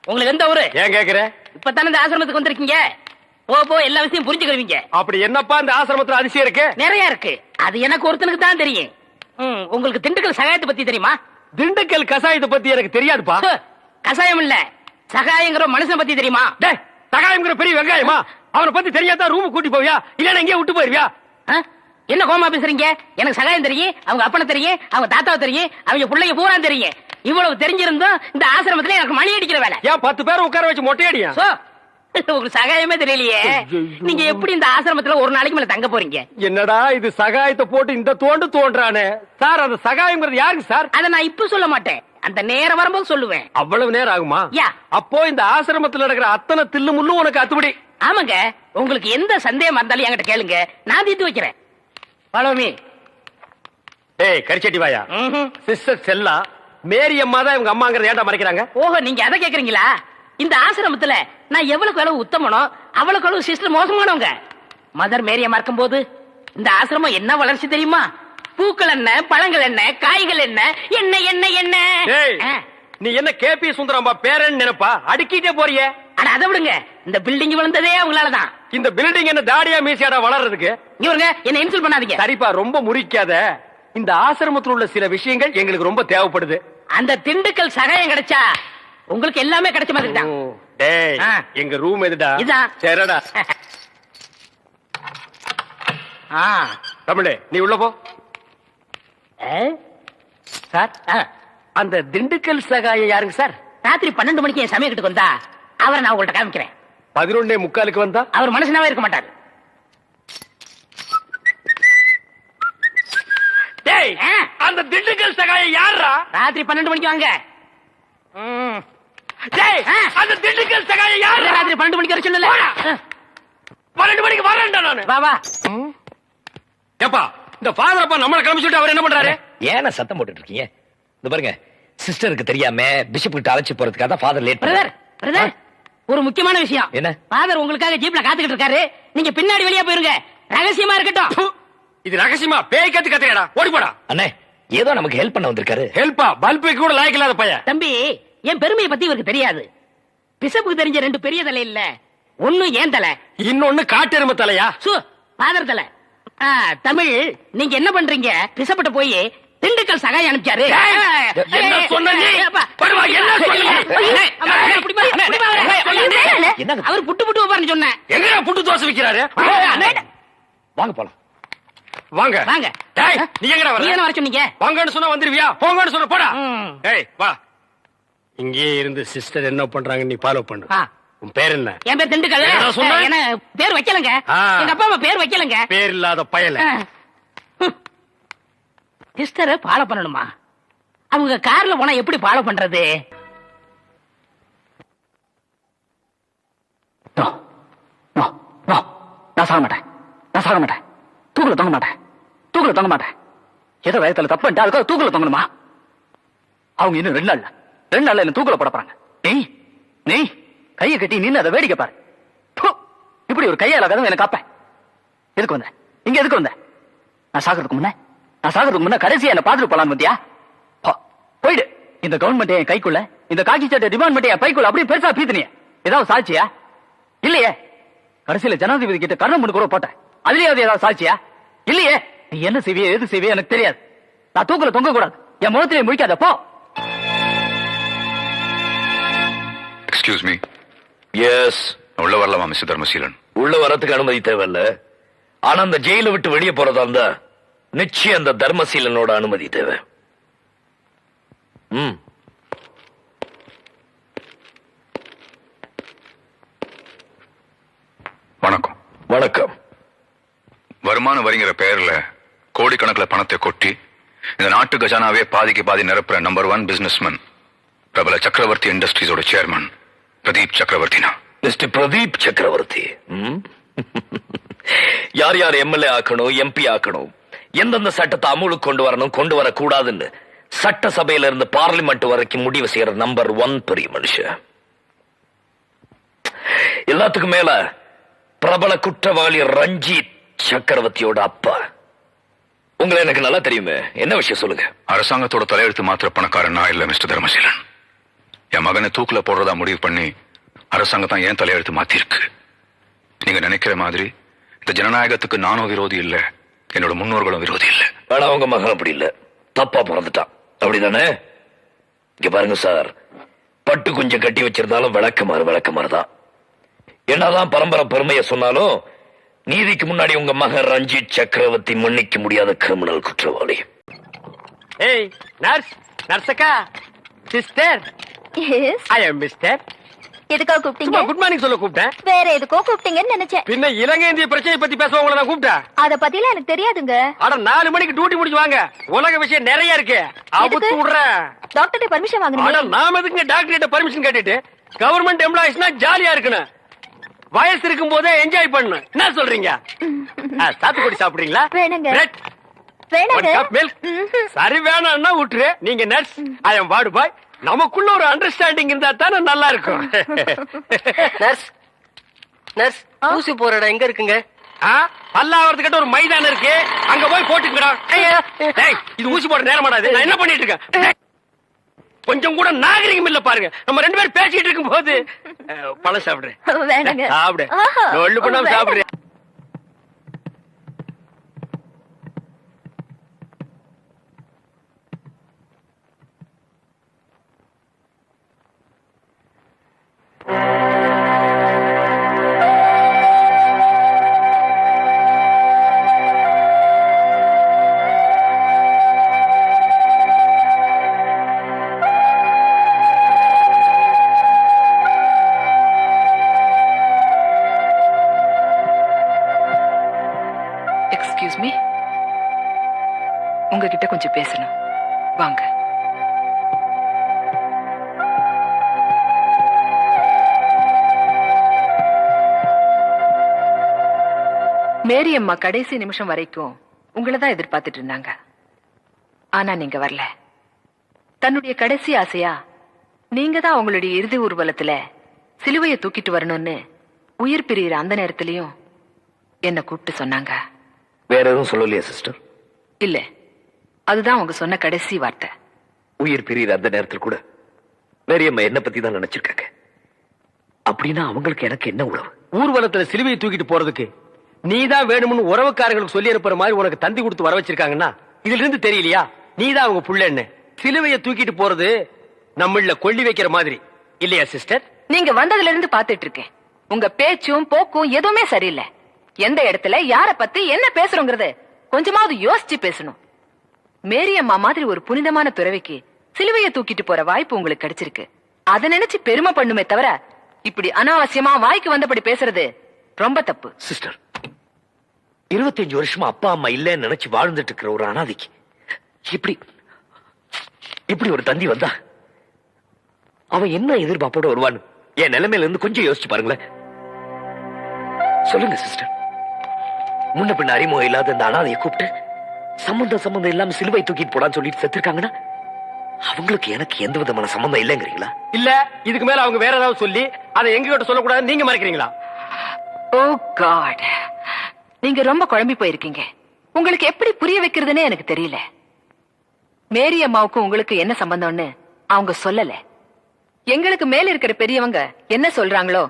உங்களுக்கு எந்த ஊரு? ஏன் கேக்குற? இப்பதானே இந்த ஆசிரமத்துக்கு வந்திருக்கீங்க. போ எல்லா விஷயம் புரிஞ்சுக்கிருவீங்க. அப்படி என்னப்பா இந்த ஆசிரமத்துல அதிசயம் இருக்கு? நிறைய இருக்கு. அது எனக்கு ஒருத்தனுக்கு தான் தெரியும். உங்களுக்கு திண்டுக்கல் சகாயத்தை பத்தி தெரியுமா? திண்டுக்கல் கசாயத்தை பத்தி எனக்கு தெரியாதுப்பா. கசாயம் இல்ல, சகாயங்கிற மனுஷன் பத்தி தெரியுமா? சகாயங்கிற பெரிய வெங்காயமா? அவனை பத்தி தெரியாதா ரூம் கூட்டி போவியா இல்ல எங்கேயே விட்டு போயிருவியா? என்ன கோமா பேசுறீங்க? எனக்கு சகாயம் தெரியும், அவங்க அப்பனை தெரியும், அவங்க தாத்தாவை தெரியும், அவங்க பிள்ளைங்க பூரா தெரியும். இவ்வளவு தெரிஞ்சிருந்தோம் இந்த ஆசிரமத்துல எனக்கு மணி அடிக்கிற வேலை. ஏன் 10 பேரை உட்கார வச்சு மொட்டையடியா? உங்களுக்கு சகாயமே தெரியலையே. நீங்க எப்படி இந்த ஆசிரமத்துல ஒரு நாளைக்கு மேல தங்க போறீங்க? என்னடா இது சகாயத்தை போட்டு இந்த தோன்றானே சார். அந்த சகாயம்ங்கிறது யாருக்கு சார்? அதை நான் இப்ப சொல்ல மாட்டேன், அந்த நேரம் வரும்போது சொல்லுவேன். அவ்வளவு நேரம் ஆகுமா? அப்போ இந்த ஆசிரமத்துல நடக்கிற அத்தனை தில்லு முள்ளும் உனக்கு அத்துபடி? ஆமாங்க. உங்களுக்கு எந்த சந்தேகம் இருந்தாலும் என்கிட்ட கேளுங்க, நான் தீர்த்து வைக்கிறேன். பழமி கரிச்சட்டி வாயா. சிஸ்டர் செல்லா மேரி அம்மா தான் இவங்க அம்மாங்கிறத ஏன்டா மறைக்கிறாங்க? ஓஹோ, நீங்க அதை கேக்குறீங்களா? இந்த ஆசிரமத்துல நான் எவ்வளவு அளவு உத்தமனோ அவ்வளவு அளவு சிஸ்டர் மோசமானவங்க. மதர் மேரி அம்மா இருக்கும் போது இந்த ஆசிரமம் என்ன வளர்ச்சி தெரியுமா? பூக்கள் என்ன, பழங்கள் என்ன, காய்கள் என்ன, என்ன என்ன என்ன. நீ என்ன கேபி சுந்தரம்பா பேரன் நினைப்பா? அடுக்கிட்டே போறியே. அட அதை விடுங்க, இந்த பில்டிங் விழுந்ததே அவங்களாலதான். இந்த பில்டிங் என்ன தாடியா மீசியாடா வளர்றதுக்கு? இவருங்க என்ன இன்சல்ட் பண்ணாதீங்க. சரிப்பா, ரொம்ப முறிக்காத. இந்த ஆசிரமத்தில் உள்ள சில விஷயங்கள் எங்களுக்கு ரொம்ப தேவைப்படுது. அந்த திண்டுக்கல் சகாயம் கிடைச்சா உங்களுக்கு எல்லாமே கிடைச்ச மாதிரி தான். டேய், எங்க ரூம் எதுடா? இதான். சரிடா. தமிழே நீ உள்ள போ. சார், அந்த திண்டுக்கல் சகாயம் யாருங்க சார்? ராத்திரி 12 மணிக்கு என் சமயத்துக்கு வந்தா அவரை நான் உங்கள்ட்ட காமிக்கிறேன். 11:45 வந்தா அவர் மனுஷனாவே இருக்க மாட்டாரு. டேய், அந்த திண்டுக்கல் சகாயம் யாரா? ராத்திரி 12 மணிக்கு வாங்க. டேய், அந்த திண்டுக்கல் சகாயம் யாரா? ராத்திரி 12 மணிக்கு வர சொல்லல. 12 மணிக்கு வரேன்டா நானு. வா வா. ஏப்பா, இந்த ஃபாதர் அப்பா நம்மள கிளம்பி சொல்லிட்டு அவர் என்ன பண்றாரு? ஏன்னா சத்தம் போட்டுட்டு இருக்கீங்க? இந்த பாருங்க, சிஸ்டருக்கு தெரியாம பிஷப் கிட்ட அழைச்சு போறதுக்காக தான் ஃபாதர் லேட். பிரதர், ஒரு முக்கியமான விஷயம். என்ன? ஃபாதர் உங்களுக்காக ஜீப்ல காத்துக்கிட்டு இருக்காரு. நீங்க பின்னாடி வெளியே போயிருங்க, ரகசியமா இருக்கட்டும். இது ரகசியமா? பேய் கத்துக்கடா, ஓடி போடா. அண்ணே, ஏதோ நமக்கு ஹெல்ப் பண்ண வந்திருக்காரு. ஹெல்ப்பா? பல்புக்கு கூட லாய்க்கு இல்லாத பையன். தம்பி, என் பெருமையை பத்தி இவருக்கு தெரியாது. பிஷப்புக்கு தெரிஞ்ச 2 பெரிய தலை இல்ல, ஒன்னு ஏன் தலை, இன்னொன்னு காட்டெருமை தலையா? ஃபாதர் தலை. தமிழ், நீங்க என்ன பண்றீங்க? பிஷப்பிட்ட போய் திண்டுக்கல் சகாயம் அனுப்பிச்சாரு. என்ன சொன்னீங்க? அவர் புட்டு புட்டு வைப்பாருன்னு சொன்னேன். எங்கடா புட்டு தோசை விக்கிறாரு? வாங்க போலாம். வாங்க வாங்க. டேய், நீ எங்கடா வர? நீ என்ன வர சொன்னீங்க? வாங்கன்னு சொன்னா வந்துருவியா? போங்கன்னு சொன்னா போடா. டேய் வா. இங்கே இருந்து சிஸ்டர் என்ன பண்றாங்க நீ ஃபாலோ பண்ணு. உன் பேர் என்ன? என் பேர் திண்டுக்கல். என்ன பேர் வைக்கலங்க, எங்க அப்பா அம்மா பேர் வைக்கலங்க. பேர் இல்லாத பயல. சிஸ்டரை ஃபாலோ பண்ணணுமா? அவங்க கார்ல போனா எப்படி ஃபாலோ பண்றது? நான் சாக மாட்டேன், நான் சாக மாட்டேன். தூக்குல தொங்க மாட்டேன், தூக்குல தொங்க மாட்டேன். ஏதோ வயத்துல தப்பு அதுக்காக தூக்குல தொங்கணுமா? அவங்க இன்னும் 2 நாள்ல என்ன தூக்குல போட போறாங்க. நீ கையை கட்டி நின்று அதை வேடிக்கை பாரு. இப்படி ஒரு கையால கதவை எனக்கு காப்பேன். எதுக்கு வந்த? இங்க எதுக்கு வந்த? நான் சாகிறதுக்கு முன்ன கடைசியா என்ன பாத்துட்டு போலான்னு வந்தியா? போயிடு. இந்த கவர்மெண்ட் என் கைக்குள்ள, இந்த காக்கி சட்டை டிபார்ட்மெண்ட் என் பைக்குள்ள அப்படியே பெருசா பீத்துனிய. ஏதாவது சாட்சியா? இல்லையே. கடைசியில ஜனாதிபதி கிட்ட கர்ணம் முன்னு கூட போட்டேன். அதுலயாவது ஏதாவது சாட்சியா? இல்லையே. நீ என்ன செய்விய எது செய்விய எனக்கு தெரியாது. நான் தூக்குல தொங்க கூடாது. என் முகத்திலே முடிக்காத போ. Excuse me. எஸ். உள்ள வரலாமா மிஸ்டர் தர்மசீலன்? உள்ள வரதுக்கு அனுமதி தேவையில்ல. ஆனா அந்த ஜெயில விட்டு வெளியே போறதா இருந்தா நிச்சயம் அந்த தர்மசீலனோட அனுமதி தேவை. வணக்கம். வணக்கம். வருமான வரிங்கிற பெயர்ல கோடிக்கணக்கில் பணத்தை கொட்டி இந்த நாட்டு கஜானாவே பாதிக்கு பாதி நிரப்புற நம்பர் 1 பிசினஸ்மேன் பிரபல சக்கரவர்த்தி இண்டஸ்ட்ரீஸோட சேர்மன் பிரதீப் சக்கரவர்த்தினா. மிஸ்டர் பிரதீப் சக்கரவர்த்தி யார் யார் எம்எல்ஏ ஆக்கணும், எம்பி ஆக்கணும், எந்தெந்த சட்டத்தை அமுலுக்கு கொண்டு வரணும், கொண்டு வரக்கூடாதுன்னு சட்டசபையில இருந்து பார்லிமெண்ட் வரைக்கும் முடிவு செய்யற நம்பர் 1 பெரிய மனுஷன். எல்லாத்துக்கும் மேல பிரபல குற்றவாளி ரஞ்சித் சக்கரவர்த்தியோட அப்பா. உங்களை எனக்கு நல்லா தெரியுமே. என்ன விஷயம் சொல்லுங்க. அரசாங்கத்தோட தலையெழுத்து மாத்திர பணக்காரன் நான் இல்ல மிஸ்டர் தர்மசீலன். என் மகனை தூக்குல போடுறதா முடிவு பண்ணி அரசாங்கம் தான் ஏன் தலையெழுத்து மாத்திருக்கு. நீங்க நினைக்கிற மாதிரி இந்த ஜனநாயகத்துக்கு நானும் விரோதி இல்ல, என்னோட முன்னோர்களும் விரோதி இல்ல. ஆனா அவங்க மகன் அப்படி இல்ல, தப்பா பிறந்துட்டான். அப்படிதானே? இங்க பாருங்க சார், பட்டு கொஞ்சம் கட்டி வச்சிருந்தாலும் விளக்கமாறு தான். என்னதான் பரம்பரை பெருமையை சொன்னாலும் நீதிக்கு முன்னாடி உங்க மகன் ரஞ்சித் சக்கரவர்த்தி மன்னிக்க முடியாத கிரிமினல் குற்றவாளி. ஏய் நர்ஸ், நர்ஸக்கா, சிஸ்டர், எஸ் ஐ அம் மிஸ்டர். எதுக்கா கூப்பிட்டீங்க? குட் மார்னிங் சொல்ல கூப்பிட்டேன். வேற எதுக்கோ கூப்பிட்டீங்கன்னு நினைச்சேன். பின்ன இலங்கை இந்திய பிரச்சனை பத்தி பேச உங்களை நான் கூப்பிட்டேன். அத பத்திலாம் எனக்கு தெரியாதுங்க. அட 4 மணிக்கு டியூட்டி முடிச்சு வாங்க, உலக விஷயம் நிறைய இருக்கு. அவுத்து விடுறேன். டாக்டர் பர்மிஷன் அட வாங்கணும். நாம எதுக்கு டாக்டர் கிட்ட பர்மிஷன் கேட்டுட்டு? கவர்மெண்ட் எம்ப்ளாயிஸ்னா ஜாலியா இருக்கணும், வயசு இருக்கும் போதே என்ஜாய் பண்ணணும். என்ன சொல்றீங்க? சாத்துக்குடி சாப்பிடுறீங்களா? வேணுங்க. பிரெட், வேணாங்க. ஒரு கப் மில்க். சரி வேணாம்னா விட்டுரு. நீங்க நர்ஸ், ஐ அம் வார்டு பாய். நமக்குள்ள ஒரு அண்டர்ஸ்டாண்டிங் இருந்தா தானே நல்லா இருக்கும். நர்ஸ், நர்ஸ், ஊசி போற இடம் எங்க இருக்குங்க? பல்லாவரத்துக்கிட்ட ஒரு மைதானம் இருக்கு, அங்க போய் போட்டுக்கடா. இது ஊசி போட நேரம் மாடாது. நான் என்ன பண்ணிட்டு இருக்கேன்? கொஞ்சம் கூட நாகரிகம் இல்ல பாருங்க. நம்ம 2 பேரும் பேசிட்டு இருக்கும் போது பழம் சாப்பிடுறேன். வேணாங்க. சாப்பிடு, ஆஹா. ஒண்ணு பண்ணாம சாப்பிடுறேன். எக்ஸ்கியூஸ் மீ, உங்ககிட்ட கொஞ்சம் பேசணும், வாங்க. மேரி அம்மா கடைசி நிமிஷம் வரைக்கும் உங்களை தான் எதிர்பார்த்துட்டு இருந்தாங்க. ஆனா நீங்க வரல. தன்னுடைய கடைசி ஆசையா நீங்க தான் அவங்களுடைய இறுதி ஊர்வலத்துல சிலுவையை தூக்கிட்டு வரணும்னு உயிர் பிரியிற அந்த நேரத்திலையும் என்ன கூப்பிட்டு சொன்னாங்க. வேற எதுவும் சொல்லலையா சிஸ்டர்? இல்ல, அதுதான் அவங்க சொன்ன கடைசி வார்த்தை. உயிர் பிரியிற அந்த நேரத்தில் கூட மேரியம்மா என்ன பத்தி தான் நினைச்சிருக்காங்க. அப்படின்னா அவங்களுக்கு எனக்கு என்ன உறவு? ஊர்வலத்துல சிலுவையை தூக்கிட்டு போறதுக்கு நீதான் வேணும்னு உறவுக்காரங்களுக்கு சொல்லி அனுப்புற மாதிரி உனக்கு தந்தி கொடுத்து வர வச்சிருக்காங்கன்னா இதுல இருந்து தெரியலையா நீதான் அவங்க புள்ளன்னு? சிலுவையை தூக்கிட்டு போறது நம்மள கொள்ளி வைக்கிற மாதிரி இல்லையா சிஸ்டர்? நீங்க வந்ததுல இருந்து பாத்துட்டு இருக்கேன். உங்க பேச்சும் போக்கும் எதுவுமே சரியில்லை. எந்த இடத்துல யார பத்தி என்ன பேசுறோங்கிறது கொஞ்சமாவது யோசிச்சு பேசணும். மேரி அம்மா மாதிரி ஒரு புனிதமான துறவிக்கு சிலுவையை தூக்கிட்டு போற வாய்ப்பு உங்களுக்கு கிடைச்சிருக்கு. அதை நினைச்சு பெருமை பண்ணுமே தவிர இப்படி அனாவசியமா வாய்க்கு வந்தபடி பேசுறது ரொம்ப தப்பு. சிஸ்டர், 25 வருஷமா அப்பா அம்மா இல்லன்னு நினைச்சு வாழ்ந்துட்டு இருக்கிற ஒரு அனாதைக்கு இப்படி ஒரு தந்தி வந்தா அவன் என்ன எதிர்பார்ப்போட வருவான்னு என் நிலைமையில இருந்து கொஞ்சம் யோசிச்சு பாருங்களேன். சொல்லுங்க சிஸ்டர், முன்ன பின்ன அறிமுகம் இல்லாத இந்த அனாதையை கூப்பிட்டு சம்பந்தம் இல்லாம சிலுவை தூக்கிட்டு போடான்னு சொல்லிட்டு செத்துருக்காங்கன்னா அவங்களுக்கு எனக்கு எந்த விதமான சம்பந்தம் இல்லைங்கிறீங்களா? இல்ல இதுக்கு மேல அவங்க வேற ஏதாவது சொல்லி அதை எங்க கிட்ட சொல்லக்கூடாது நீங்க மறைக்கிறீங்களா? ஓ காட், நீங்க ரொம்ப குழம்பி போயிருக்கீங்க. உங்களுக்கு எப்படி புரிய வைக்கிறதுன்னு எனக்கு தெரியல. மேரி அம்மாவுக்கும் உங்களுக்கு என்ன சம்பந்தம்னு அவங்க சொல்லல. எங்களுக்கு மேல இருக்கிற பெரியவங்க என்ன சொல்றாங்களோ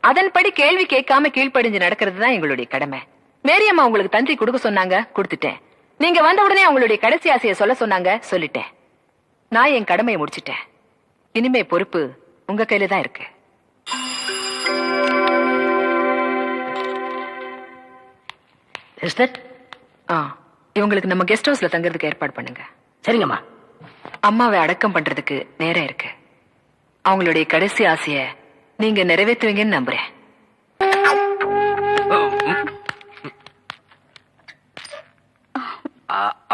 அதன்படி கேள்வி கேட்காம கீழ்ப்படிஞ்சு நடக்கிறது தான் எங்களுடைய கடமை. மேரி அம்மா உங்களுக்கு தந்தி கொடுக்க சொன்னாங்க, கொடுத்துட்டேன். நீங்க வந்த உடனே அவங்களுடைய கடைசி ஆசையை சொல்ல சொன்னாங்க, சொல்லிட்டேன். நான் என் கடமையை முடிச்சிட்டேன். இனிமே பொறுப்பு உங்க கையில தான் இருக்கு. இவங்களுக்கு நம்ம கெஸ்ட் ஹவுஸ்ல தங்கறதுக்கு ஏற்பாடு பண்ணுங்க. சரிங்கம்மா. அம்மாவை அடக்கம் பண்றதுக்கு நேரம் இருக்கு. அவங்களுடைய கடைசி ஆசைய நீங்க நிறைவேற்றுவீங்கன்னு நம்புறேன்.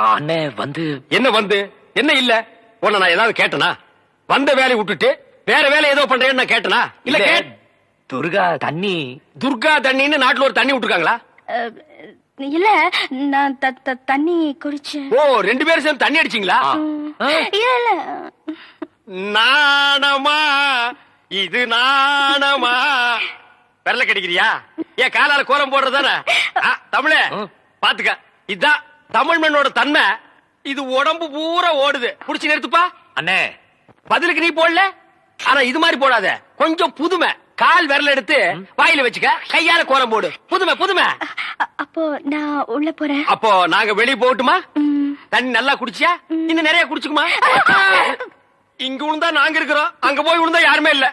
அண்ணே வந்து என்ன வந்து என்ன இல்ல உன்ன நான் ஏதாவது கேட்டனா? வந்த வேலையை விட்டுட்டு வேற வேலை ஏதோ பண்றேன்னு நான் கேட்டனா? இல்ல துர்கா தண்ணி தண்ணின்னு நாட்டுல ஒரு தண்ணி விட்டுருக்காங்களா? இல்ல, நான் தண்ணி குடிச்சேன். ஓ, 2 பேரும் சேர்ந்து தண்ணி அடிச்சீங்களா? இல்ல, நாணமா இது நாணமா? விரல கடிக்கிறியா? ஏன் காலால கோலம் போடுறதானே? தமிழே பாத்துக்க, இதுதான் தமிழ் மண்ணோட தன்மை. இது உடம்பு பூரா ஓடுது. புடிச்சு நிறுத்துப்பா. அண்ணே பதிலுக்கு நீ போடல. ஆனா இது மாதிரி போடாத, கொஞ்சம் புதுமை. கால் விரல் எடுத்து வாயில வச்சுக்க, கையால கோலம் போடு. புதுமை புதுமை. அப்போ நான் உள்ள போறேன். அப்போ நாங்க வெளிய போகட்டுமா? தண்ணி நல்லா குடிச்சியா? இன்னும் நிறைய குடிச்சுக்குமா? இங்க விழுந்தா நாங்க இருக்கிறோம், அங்க போய் விழுந்தா யாருமே இல்ல.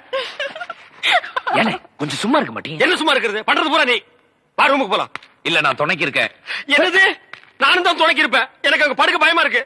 ஏனே கொஞ்சம் சும்மா இருக்க மாட்டீங்க? என்ன சும்மா இருக்கிறது? பண்றது பூரா நீ. வா ரூமுக்கு போலாம். இல்ல நான் துணைக்கு இருக்கேன். என்னது? நானும் தான் துணைக்கு இருப்பேன். எனக்கு அங்க படுக்க பயமா இருக்கு.